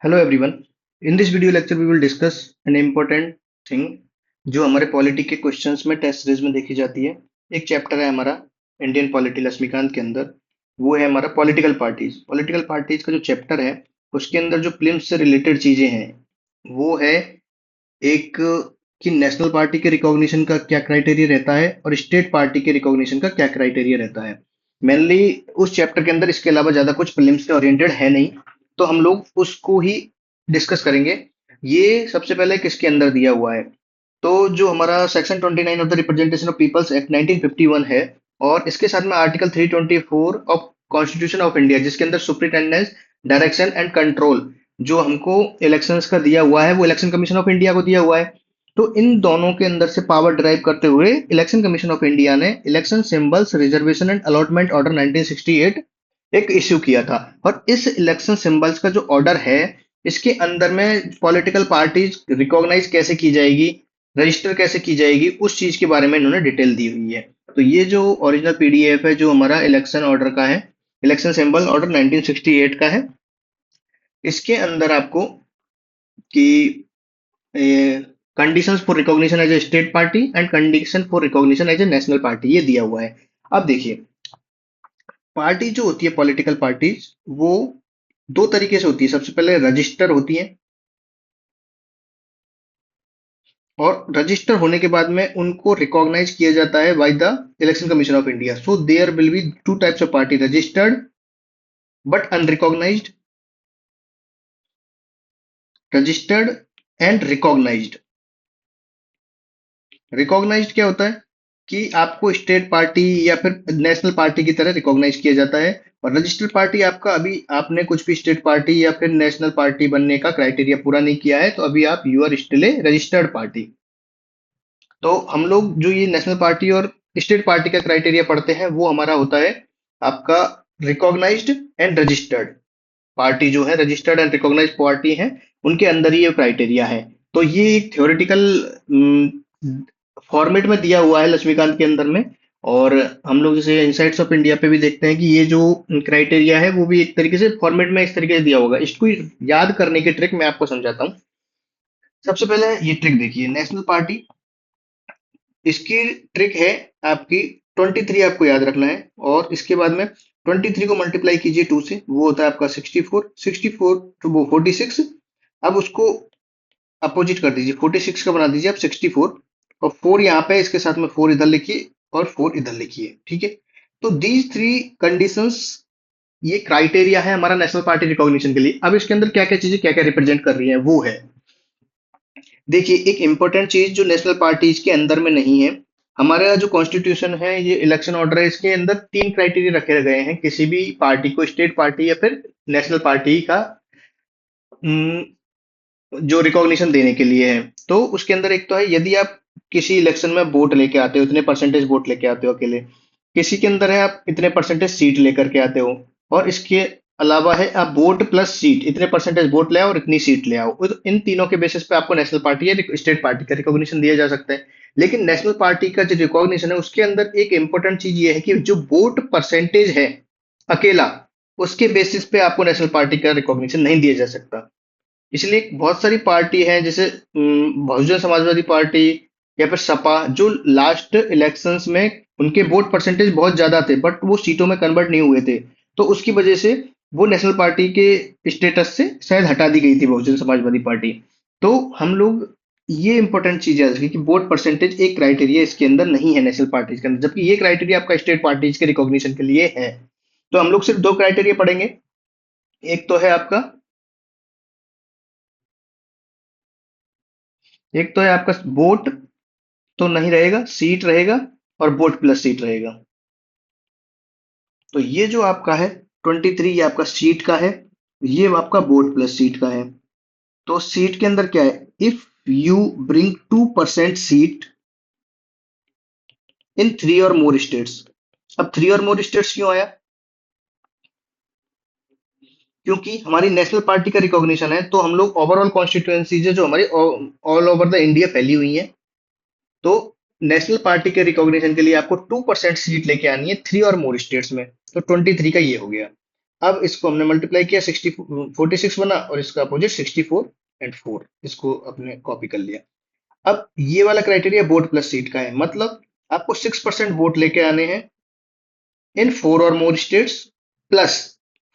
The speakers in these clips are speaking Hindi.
Hello everyone. In this video lecture we will discuss an important thing जो हमारे पॉलिटी के क्वेश्चंस में टेस्ट सीरीज में देखी जाती है। एक चैप्टर है हमारा इंडियन पॉलिटी लक्ष्मीकांत के अंदर, वो है हमारा पॉलिटिकल पार्टीज। पॉलिटिकल पार्टीज का जो चैप्टर है उसके अंदर जो प्रीलिम्स से रिलेटेड चीजें हैं वो है एक कि नेशनल पार्टी के रिकॉग्निशन का क्या क्राइटेरिया रहता है और स्टेट पार्टी के रिकॉग्निशन का क्या क्राइटेरिया रहता है। मेनली उस चैप्टर के अंदर इसके अलावा ज्यादा कुछ प्रीलिम्स से ओरिएंटेड है नहीं, तो हम लोग उसको ही डिस्कस करेंगे। ये सबसे पहले किसके अंदर दिया हुआ है, तो जो हमारा section 29 of the representation of peoples act 1951 है, और इसके साथ में article 324 of constitution of India जिसके अंदर सुप्रिटेंडेंस, डायरेक्शन एंड कंट्रोल जो हमको इलेक्शंस का दिया हुआ है वो इलेक्शन कमीशन ऑफ इंडिया को दिया हुआ है। तो इन दोनों के अंदर से पावर ड्राइव करते हुए इलेक्शन कमीशन ऑफ इंडिया ने election symbols reservation and allotment order 1968 एक इश्यू किया था। और इस इलेक्शन सिंबल्स का जो ऑर्डर है इसके अंदर में पॉलिटिकल पार्टीज रिकॉग्नाइज कैसे की जाएगी, रजिस्टर कैसे की जाएगी, उस चीज के बारे में इन्होंने डिटेल दी हुई है। तो ये जो ओरिजिनल पीडीएफ है जो हमारा इलेक्शन ऑर्डर का है, इलेक्शन सिंबल ऑर्डर 1968 का है, इसके अंदर आपको कि conditions for recognition as a state party and condition for recognition as a national party ये दिया हुआ है। अब देखिए, पार्टी जो होती है पॉलिटिकल पार्टीज वो दो तरीके से होती है। सबसे पहले रजिस्टर होती है, और रजिस्टर होने के बाद में उनको रिकॉग्नाइज किया जाता है by the election commission of India. So there will be two types of party, registered but unrecognised, registered and recognised. Recognised क्या होता है कि आपको स्टेट पार्टी या फिर नेशनल पार्टी की तरह रिकॉग्नाइज किया जाता है। और रजिस्टर्ड पार्टी आपका अभी आपने कुछ भी स्टेट पार्टी या फिर नेशनल पार्टी बनने का क्राइटेरिया पूरा नहीं किया है, तो अभी आप you are still a registered party. तो हम लोग जो ये नेशनल पार्टी और स्टेट पार्टी का क्राइटेरिया पढ़ते हैं वो हमारा होता है आपका रिकॉग्नाइज्ड एंड रजिस्टर्ड पार्टी। जो है रजिस्टर्ड एंड रिकॉग्नाइज्ड पार्टी है, उनके अंदर ही ये क्राइटेरिया है। तो ये एक थ्योरेटिकल फॉर्मेट में दिया हुआ है लक्ष्मीकांत के अंदर में। और हम लोग जैसे इनसाइट्स ऑफ इंडिया पे भी देखते हैं कि ये जो क्राइटेरिया है वो भी एक तरीके से फॉर्मेट में इस तरीके से दिया होगा। इसको याद करने की ट्रिक मैं आपको समझाता हूँ। सबसे पहले ये ट्रिक देखिए, नेशनल पार्टी, इसकी ट्रिक है आपकी 23 आपको याद रखना है, और इसके बाद में 23 को मल्टीप्लाई कीजिए 2 से, वो होता है आपका 64, 64 टू वो 46। अब उसको अपोजिट कर दीजिए, 46 का बना दीजिए आप 64, और 4 यहाँ पे इसके साथ में 4 इधर लिखिए और 4 इधर लिखिए, ठीक है। तो दीज थ्री कंडीशंस, ये क्राइटेरिया है हमारा नेशनल पार्टी रिकॉग्निशन के लिए। अब इसके अंदर क्या क्या चीजें क्या क्या रिप्रेजेंट कर रही है वो है, देखिए एक इंपॉर्टेंट चीज जो नेशनल पार्टीज के अंदर में नहीं है। हमारा जो कॉन्स्टिट्यूशन है, ये इलेक्शन ऑर्डर है, इसके अंदर 3 क्राइटेरिया रखे गए हैं किसी भी पार्टी को, स्टेट पार्टी या फिर नेशनल पार्टी का जो रिकॉग्निशन देने के लिए है। तो उसके अंदर एक तो है, यदि आप किसी इलेक्शन में वोट लेके आते हो, इतने परसेंटेज वोट लेके आते हो अकेले। किसी के अंदर है आप इतने परसेंटेज सीट लेकर के आते हो, और इसके अलावा है आप वोट प्लस सीट, इतने परसेंटेज वोट ले आओ और इतनी सीट ले आओ। तो इन तीनों के बेसिस पे आपको नेशनल पार्टी या स्टेट पार्टी का रिकॉग्निशन दिया जा सकता है। लेकिन नेशनल पार्टी का जो रिकॉग्निशन है उसके अंदर एक इंपॉर्टेंट चीज ये है कि जो वोट परसेंटेज है अकेला, उसके बेसिस पे आपको नेशनल पार्टी का रिकॉग्निशन नहीं दिया जा सकता। इसलिए बहुत सारी पार्टी हैं जैसे बहुजन समाजवादी पार्टी या फिर सपा, जो लास्ट इलेक्शंस में उनके वोट परसेंटेज बहुत ज्यादा थे बट वो सीटों में कन्वर्ट नहीं हुए थे, तो उसकी वजह से वो नेशनल पार्टी के स्टेटस से शायद हटा दी गई थी बहुजन समाजवादी पार्टी। तो हम लोग ये इंपॉर्टेंट चीज है कि वोट परसेंटेज एक क्राइटेरिया इसके अंदर नहीं है नेशनल पार्टीज के अंदर, जबकि ये क्राइटेरिया आपका स्टेट पार्टीज के रिकॉग्निशन के लिए है। तो हम लोग सिर्फ दो क्राइटेरिया पढ़ेंगे। एक तो है आपका एक तो है आपका वोट तो नहीं रहेगा, सीट रहेगा, और वोट प्लस सीट रहेगा। तो ये जो आपका है 23, ये आपका सीट का है, ये आपका वोट प्लस सीट का है। तो सीट के अंदर क्या है, इफ यू ब्रिंग 2% सीट इन 3 और मोर स्टेट्स। अब 3 और मोर स्टेट्स क्यों आया, क्योंकि हमारी नेशनल पार्टी का रिकॉग्निशन है, तो हम लोग ओवरऑल कॉन्स्टिट्यूएंसीज है जो हमारी ऑल ओवर द इंडिया फैली हुई है। तो नेशनल पार्टी के रिकॉग्निशन के लिए आपको 2% सीट लेके आनी है 3 और मोर स्टेट्स में। तो 23 का ये हो गया। अब इसको हमने मल्टीप्लाई किया, 46 बना, और इसका अपोजिट 64 और 4, इसको अपने कॉपी कर लिया। अब ये वाला क्राइटेरिया वोट प्लस सीट का है, मतलब आपको 6% वोट लेके आने हैं इन 4 or more states, plus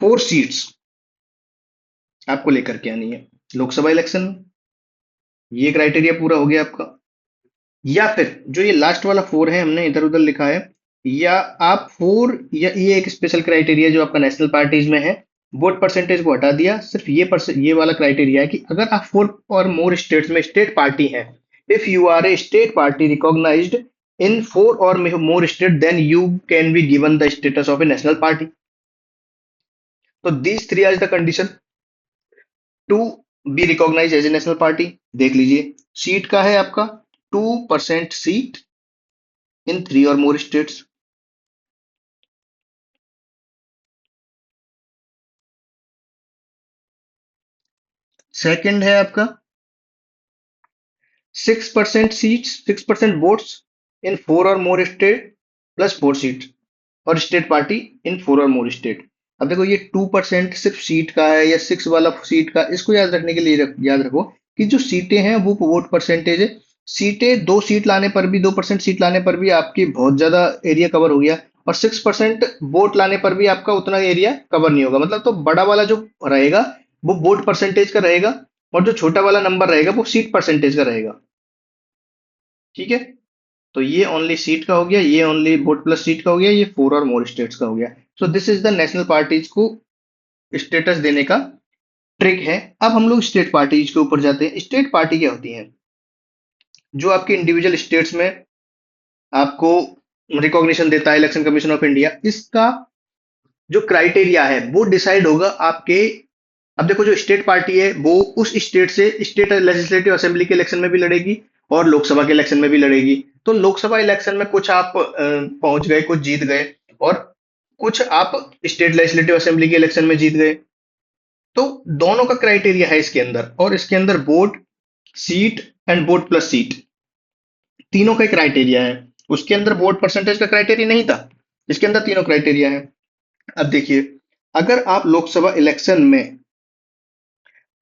4 seats आपको लेकर के आनी है लोकसभा इलेक्शन में। ये क्राइटेरिया पूरा हो गया आपका। या फिर जो ये लास्ट वाला 4 है, हमने इधर उधर लिखा है, या आप 4, या ये एक स्पेशल क्राइटेरिया जो आपका नेशनल पार्टीज में है, वोट परसेंटेज को हटा दिया, सिर्फ ये वाला क्राइटेरिया है कि अगर आप 4 और मोर स्टेट्स में स्टेट पार्टी है, if you are a state party recognized in 4 or more state, then you can be given the status of a national party. तो these 3 are the condition to be recognise as a national party. देख लीजिए, सीट का है आपका 2% सीट इन 3 और मोर स्टेट्स। सेकंड है आपका 6% seats, 6% votes in 4 or more state, plus 4 seat और state party in 4 or more state. अब देखो, ये 2% सिर्फ सीट का है या 6 वाला सीट का, इसको याद रखने के लिए याद रखो कि जो सीटें हैं वो वोट परसेंटेज है। सीटें 2 सीट लाने पर भी, 2% सीट लाने पर भी आपकी बहुत ज्यादा एरिया कवर हो गया, और 6% वोट लाने पर भी आपका उतना एरिया कवर नहीं होगा। मतलब तो बड़ा वाला जो रहेगा वो वोट परसेंटेज का रहेगा, और जो छोटा वाला नंबर रहेगा वो सीट परसेंटेज का रहेगा। ठीक है, तो ये ओनली सीट का हो गया, ये ओनली वोट प्लस सीट का हो गया, ये 4 और मोर स्टेट्स का हो गया। So this is the national parties को स्टेटस देने का ट्रिक है। अब हम लोग स्टेट पार्टीज के ऊपर जाते हैं। स्टेट पार्टी क्या होती है? जो आपके इंडिविजुअल स्टेट्स में आपको रिकॉग्निशन देता है इलेक्शन कमीशन ऑफ इंडिया, इसका जो क्राइटेरिया है वो डिसाइड होगा आपके। अब देखो, जो स्टेट पार्टी है वो उस स्टेट से स्टेट लेजिस्लेटिव असेंबली के इलेक्शन में भी लड़ेगी और लोकसभा के इलेक्शन में भी लड़ेगी। तो लोकसभा इलेक्शन में कुछ आप पहुंच गए, कुछ जीत गए, और कुछ आप स्टेट लेजिस्लेटिव असेंबली के इलेक्शन में जीत गए। तो दोनों का क्राइटेरिया है इसके अंदर, और इसके अंदर vote, seat and vote plus seat, तीनों का क्राइटेरिया है। उसके अंदर वोट परसेंटेज का क्राइटेरिया नहीं था, इसके अंदर तीनों क्राइटेरिया है। अब देखिए, अगर आप लोकसभा इलेक्शन में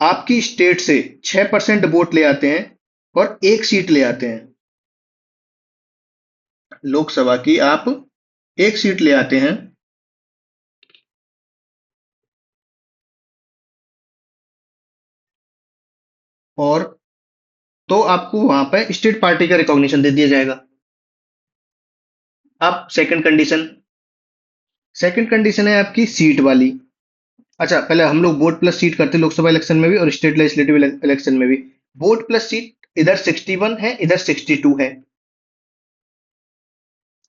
आपकी स्टेट से 6% वोट ले आते हैं और 1 सीट ले आते हैं, लोकसभा की आप 1 सीट ले आते हैं, और तो आपको वहां पे स्टेट पार्टी का रिकॉग्निशन दे दिया जाएगा। अब सेकंड कंडीशन है आपकी सीट वाली। अच्छा, पहले हम लोग वोट प्लस सीट करते हैं लोकसभा इलेक्शन में भी और स्टेट लेजिस्लेटिव इलेक्शन में भी। वोट प्लस सीट इधर 61 है, इधर 62 है।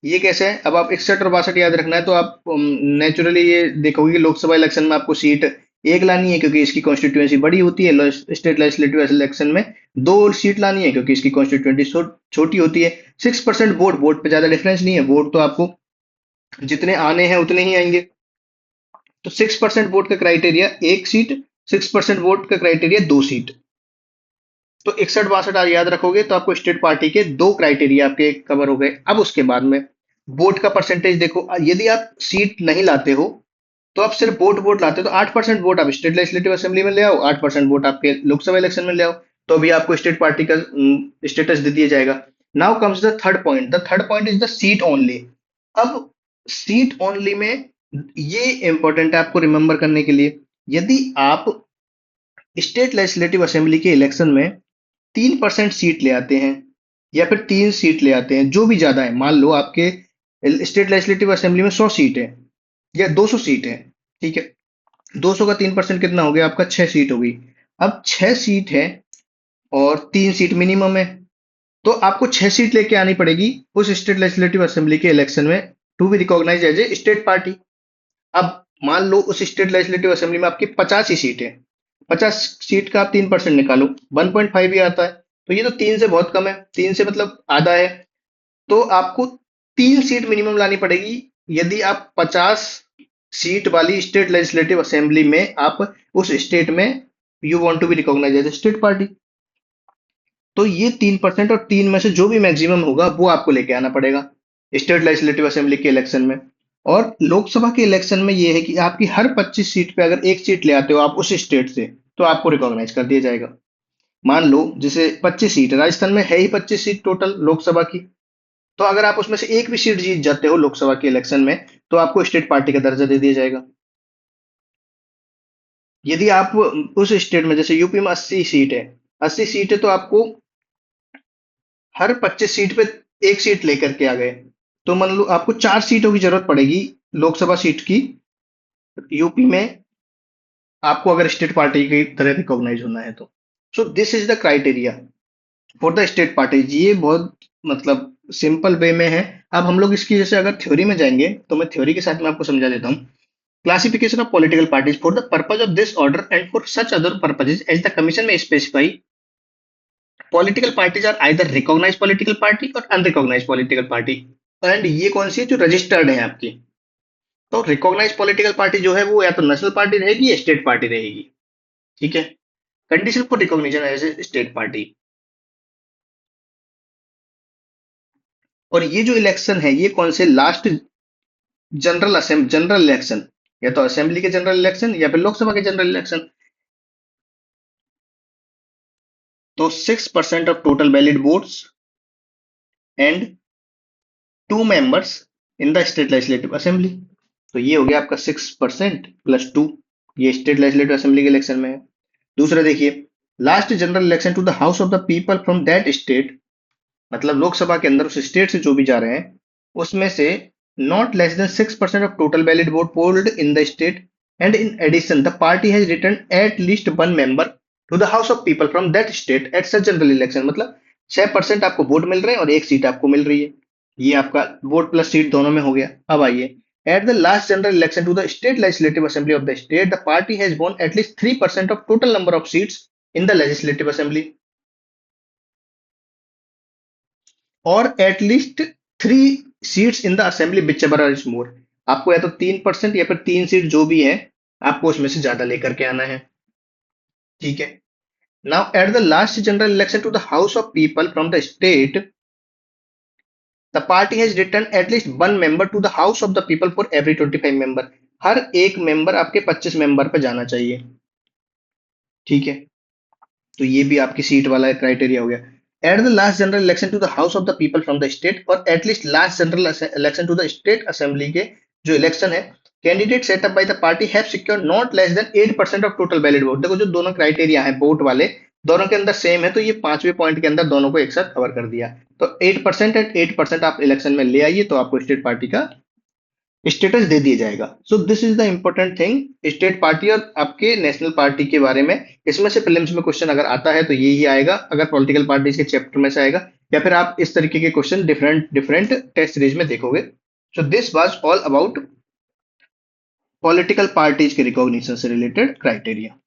ये कैसे है? अब आप 61 और 62 याद रखना है, तो आप नेचुरली ये देखोगे कि लोकसभा इलेक्शन में आपको सीट एक लानी है क्योंकि इसकी कॉन्स्टिट्यूएंसी बड़ी होती है। स्टेट लेजिस्लेटिव इलेक्शन में 2 सीट लानी है क्योंकि इसकी कॉन्स्टिट्यूएंसी छोटी होती है। 6% वोट पे ज्यादा डिफरेंस नहीं है, वोट तो आपको जितने आने हैं उतने ही आएंगे। तो 6% वोट का क्राइटेरिया 1 सीट, 6% वोट का क्राइटेरिया 2 सीट। तो 61 62 आप याद रखोगे तो आपको स्टेट पार्टी के 2 क्राइटेरिया आपके कवर हो गए। अब उसके बाद में वोट का परसेंटेज देखो, यदि आप सीट नहीं लाते हो तो आप सिर्फ वोट लाते हो तो 8% वोट आप स्टेट लेजिस्लेटिव असेंबली में ले आओ, 8% वोट आपके लोकसभा इलेक्शन में ले आओ, तो अभी आपको स्टेट पार्टी का स्टेटस दे दिया जाएगा। Now comes the third point, the third point is the seat only. अब सीट ओनली में ये इंपॉर्टेंट है आपको रिमेंबर करने के लिए, यदि आप स्टेट लेजिस्लेटिव असेंबली के इलेक्शन में 3% सीट ले आते हैं या फिर 3 सीट ले आते हैं, जो भी ज्यादा है, मान लो आपके स्टेट लेजिस्लेटिव असेंबली में 100 सीट है या 200 सीट है, ठीक है, 200 का 3% कितना हो गया आपका? 6 सीट हो गई। अब 6 सीट है और 3 सीट मिनिमम है, तो आपको 6 सीट लेके आनी पड़ेगी उस स्टेट लेजिस्लेटिव असेंबली के इलेक्शन में to be recognise as a state party. अब मान लो उस स्टेट लेजिस्लेटिव असेंबली में आपकी 50 ही सीट है, 50 सीट का आप 3% निकालो, 1.5 ही आता है। तो ये तो 3 से बहुत कम है, 3 से मतलब आधा है। तो आपको 3 सीट मिनिमम लानी पड़ेगी यदि आप 50 सीट वाली स्टेट लेजिस्लेटिव असेंबली में आप उस स्टेट में you want to be recognise as state party. तो ये 3% और 3 में से जो भी मैक्सिमम होगा वो आपको लेके आना पड़ेगा स्टेट लेजिस्लेटिव असेंबली के इलेक्शन में। और लोकसभा के इलेक्शन में ये है कि आपकी हर 25 सीट पे अगर एक सीट ले आते हो आप उस स्टेट से, तो आपको रिकॉग्नाइज कर दिया जाएगा। मान लो जैसे 25 सीट है, राजस्थान में है ही 25 सीट टोटल लोकसभा की, तो अगर आप उसमें से एक भी सीट जीत जाते हो लोकसभा के इलेक्शन में, तो आपको स्टेट पार्टी का दर्जा दे दिया जाएगा। यदि आप उस स्टेट में, जैसे यूपी में 80 सीट है, 80 सीट है, तो आपको हर 25 सीट पे एक सीट लेकर के आ गए, तो मान लो आपको 4 सीटों की जरूरत पड़ेगी लोकसभा सीट की यूपी में, आपको अगर स्टेट पार्टी की तरह रिकॉग्नाइज होना है तो। So this is the criteria for the state party. ये बहुत मतलब सिंपल वे में है। अब हम लोग इसकी जैसे अगर थ्योरी में जाएंगे, तो मैं थ्योरी के साथ में आपको समझा देता हूँ। Classification of political parties for the purpose of this order and for such other purposes as the commission में specify, political parties are either recognize political party or unrecognize political party. And ये कौन सी है? जो रजिस्टर्ड है आपकी। तो रिकॉग्नाइज पॉलिटिकल पार्टी जो है वो या तो नेशनल पार्टी रहेगी या स्टेट पार्टी रहेगी। ठीक है। Condition for recognition as a state party. और ये जो इलेक्शन है ये कौन से? लास्ट जनरल इलेक्शन, या तो असेंबली के जनरल इलेक्शन या फिर लोकसभा के जनरल इलेक्शन। तो 6% of total valid votes and 2 members in the state legislative assembly. तो ये हो गया आपका 6% प्लस 2, ये स्टेट लेजिस्लेटिव असेंबली के इलेक्शन में है। दूसरा देखिए, last general election to the house of the people from that state, मतलब लोकसभा के अंदर उस स्टेट से जो भी जा रहे हैं उसमें से not less than 6% of total valid vote polled in the state, and in addition the party has return at least 1 member to the house of people from that state at such general election. मतलब 6% आपको वोट मिल रहे हैं और एक सीट आपको मिल रही है। ये आपका वोट प्लस सीट दोनों में हो गया। अब आइए, at the last general election to the state legislative assembly of the state the party has won at least 3% of total number of seats in the legislative assembly, or at least 3 seats in the assembly which ever is more. आपको या तो 3% या फिर 3 सीट जो भी है, आपको उसमें से ज्यादा लेकर के आना है। ठीक है। Now at the last general election to the house of people from the state the party has return at least 1 member to the house of the people for every 25 member। हर एक मेंबर आपके 25 member पे जाना चाहिए। ठीक है। तो ये भी आपकी सीट वाला क्राइटेरिया हो गया। At the last general election to the house of the people from the state, or at least last general election to the state assembly के जो इलेक्शन है, candidate set up by the party have secure not less than 8% of total valid vote. देखो जो दोनों क्राइटेरिया है वोट वाले, दोनों के अंदर सेम है, तो ये पांचवें पॉइंट के अंदर दोनों को एक साथ कवर कर दिया। तो 8% एंड 8% आप इलेक्शन में ले आइए तो आपको स्टेट पार्टी का स्टेटस दे दिया जाएगा। So this is the important thing state party और आपके नेशनल पार्टी के बारे में। इसमें से प्रीलिम्स में क्वेश्चन अगर आता है तो ये ही आएगा, अगर पॉलिटिकल पार्टीज के चैप्टर में से आएगा, या फिर आप इस तरीके के question different different test series में देखोगे। So this was all about political parties के रिकॉग्निशन से रिलेटेड क्राइटेरिया।